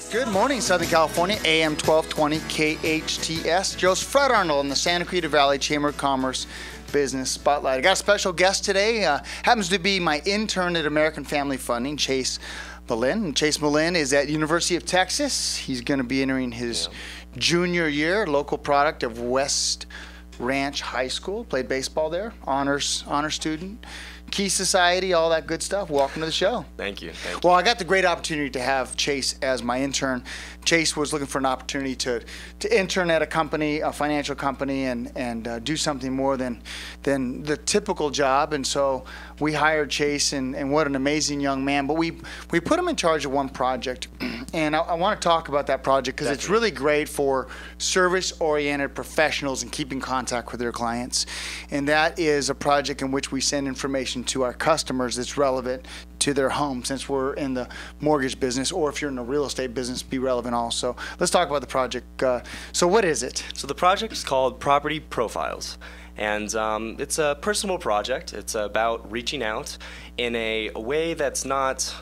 Good morning, Southern California, AM 1220 KHTS. Joe's Fred Arnold in the Santa Clarita Valley Chamber of Commerce Business Spotlight. I got a special guest today. Happens to be my intern at American Family Funding, Chase Maylnn. And Chase Maylnn is at University of Texas. He's going to be entering his junior year, local product of West Ranch High School. Played baseball there, honor student. Key Society, all that good stuff. Welcome to the show. Thank you. Well, I got the great opportunity to have Chase as my intern. Chase was looking for an opportunity to intern at a company, a financial company, and do something more than the typical job. And so we hired Chase, and what an amazing young man. But we put him in charge of one project, and I want to talk about that project because it's really great for service-oriented professionals and keeping contact with their clients. And that is a project in which we send information to our customers that's relevant to their home, since we're in the mortgage business, or if you're in the real estate business, be relevant also. Let's talk about the project. So what is it? So the project is called Property Profiles. And it's a personal project. It's about reaching out in a way that's not,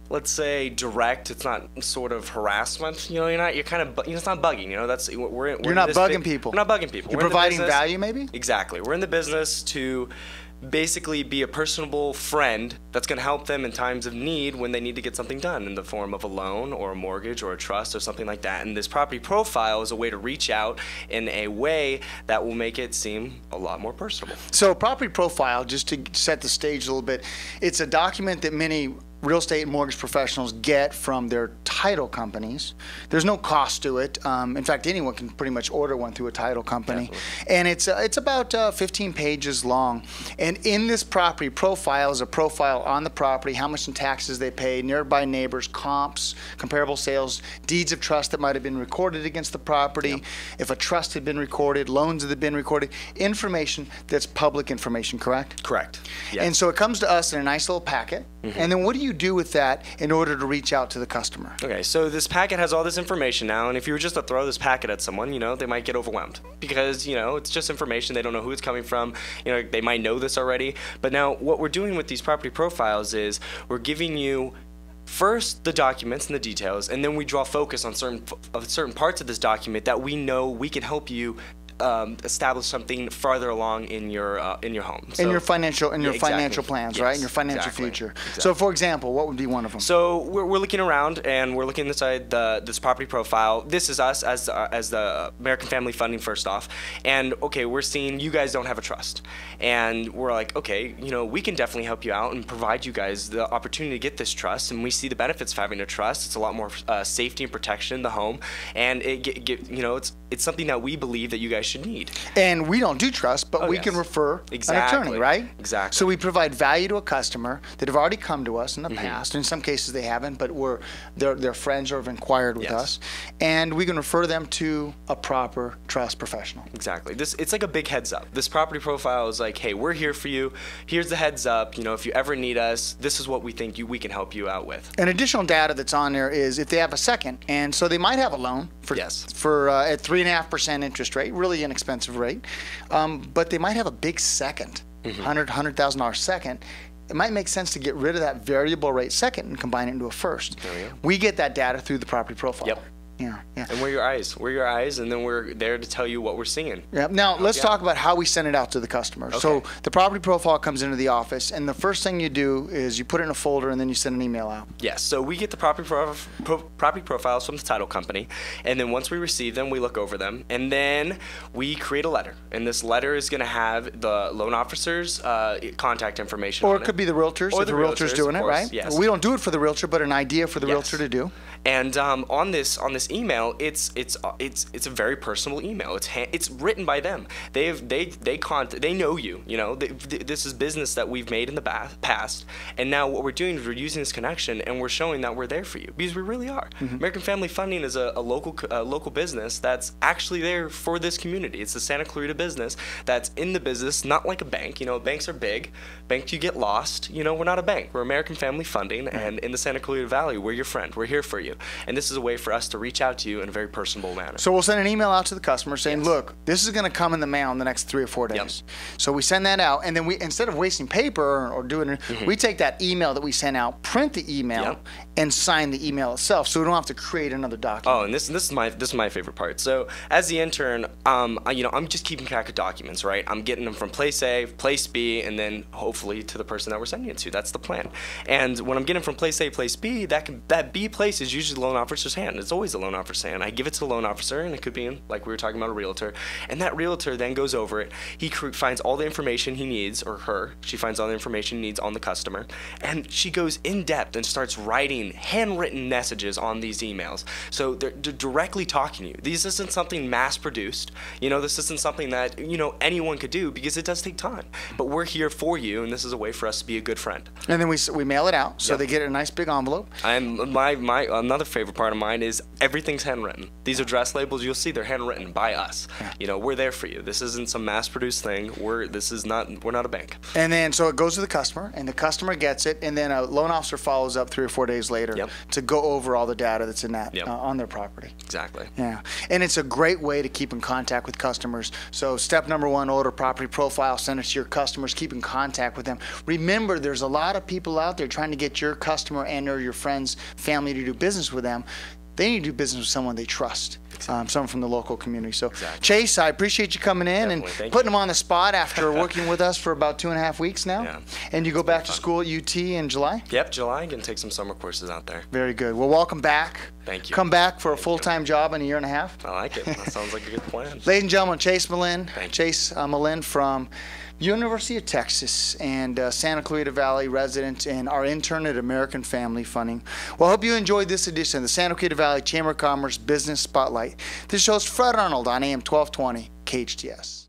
let's say, direct. It's not sort of harassment. You know, you're kind of, it's not bugging. You know, you're not bugging people. We're not bugging people. You're providing value, maybe. Exactly. We're in the business to basically be a personable friend that's going to help them in times of need when they need to get something done in the form of a loan or a mortgage or a trust or something like that. And this property profile is a way to reach out in a way that will make it seem a lot more personable. So property profile, just to set the stage a little bit, it's a document that many real estate and mortgage professionals get from their title companies. There's no cost to it. In fact, anyone can pretty much order one through a title company. Definitely. And it's about 15 pages long. And in this property profile is a profile on the property, how much in taxes they pay, nearby neighbors, comps, comparable sales, deeds of trust that might have been recorded against the property, if a trust had been recorded, loans that had been recorded, information that's public information, correct? Correct. Yes. And so it comes to us in a nice little packet. And then what do you do with that in order to reach out to the customer? Okay, so this packet has all this information now, and if you were just to throw this packet at someone, you know, they might get overwhelmed because, you know, it's just information. They don't know who it's coming from. You know, they might know this already. But now what we're doing with these property profiles is we're giving you first the documents and the details, and then we draw focus on certain parts of this document that we know we can help you establish something farther along in your home. So, in your financial financial plans, right? In your financial exactly. future. Exactly. So, for example, what would be one of them? So we're looking around and we're looking inside this property profile. This is us as the American Family Funding, first off. And okay, we're seeing you guys don't have a trust, and we're like, okay, you know, we can definitely help you out and provide you guys the opportunity to get this trust. And we see the benefits of having a trust. It's a lot more safety and protection in the home, and you know, it's something that we believe that you guys should need. And we don't do trust, but we can refer an attorney, right? Exactly. So we provide value to a customer that have already come to us in the past. In some cases they haven't, but they're friends or have inquired with us, and we can refer them to a proper trust professional. Exactly. It's like a big heads up. This property profile is like, hey, we're here for you. Here's the heads up. You know, if you ever need us, this is what we think we can help you out with. And additional data that's on there is if they have a second, and so they might have a loan for at 3.5% interest rate, really inexpensive rate, but they might have a big second, $100,000 second. It might make sense to get rid of that variable rate second and combine it into a first. We get that data through the property profile. Yep. Yeah. And we're your eyes. We're your eyes, and then we're there to tell you what we're seeing. Yeah. Now, let's talk about how we send it out to the customer. Okay. So the property profile comes into the office, and the first thing you do is you put it in a folder, and then you send an email out. Yes. So we get the property profiles from the title company, and then once we receive them, we look over them, and then we create a letter. And this letter is going to have the loan officer's contact information on it. Or it could be the realtors, if the realtor's doing it, right? Yes. Well, we don't do it for the realtor, but an idea for the realtor to do. And on this email, it's a very personal email. It's written by them. They know you. You know, this is business that we've made in the past, and now what we're doing is we're using this connection and we're showing that we're there for you, because we really are. American Family Funding is a local business that's actually there for this community. It's the Santa Clarita business that's in the business, not like a bank. You know, banks are big. Banks, you get lost. You know, we're not a bank. We're American Family Funding, and in the Santa Clarita Valley, we're your friend. We're here for you. you. And this is a way for us to reach out to you in a very personable manner. So we'll send an email out to the customer saying, Yes. look, this is going to come in the mail in the next 3 or 4 days. Yep. So we send that out, and then we, instead of wasting paper or doing it, we take that email that we sent out, print the email, Yep. and sign the email itself, so we don't have to create another document. Oh, and this is my favorite part. So as the intern, I'm just keeping track of documents, right? I'm getting them from place A, place B, and then hopefully to the person that we're sending it to. That's the plan. And when I'm getting from place A, place B, that B place is usually the loan officer's hand. It's always the loan officer's hand. I give it to the loan officer, and it could be in, like we were talking about, a realtor. And that realtor then goes over it. He finds all the information he needs, or her. She finds all the information he needs on the customer, and she goes in depth and starts writing handwritten messages on these emails. So they're directly talking to you. This isn't something mass produced. This isn't something that anyone could do, because it does take time. But we're here for you, and this is a way for us to be a good friend. And then we mail it out, so Yep. they get a nice big envelope. And my another favorite part of mine is everything's handwritten. These address labels, you'll see, they're handwritten by us. We're there for you. This isn't some mass-produced thing. We're not a bank. And then so it goes to the customer, and the customer gets it, and then a loan officer follows up 3 or 4 days later Yep. to go over all the data that's in that Yep. on their property. Exactly. Yeah, and it's a great way to keep in contact with customers. So step number 1, order property profile, send it to your customers, keep in contact with them. Remember, there's a lot of people out there trying to get your customer and or your friends, family to do business with them. They need to do business with someone they trust, someone from the local community. So, Chase, I appreciate you coming in and putting them on the spot after working with us for about 2.5 weeks now. Yeah. And you go back to school at UT in July? Yep, July. I'm gonna take some summer courses out there. Very good. Well, welcome back. Thank you. Come back for a full-time job in a 1.5 years. I like it. That sounds like a good plan. Ladies and gentlemen, Chase Maylnn. Thank you. Chase Maylnn from University of Texas and Santa Clarita Valley resident and our intern at American Family Funding. Well, I hope you enjoyed this edition of the Santa Clarita Valley Chamber of Commerce Business Spotlight. This show is Fred Arnold on AM 1220 KHTS.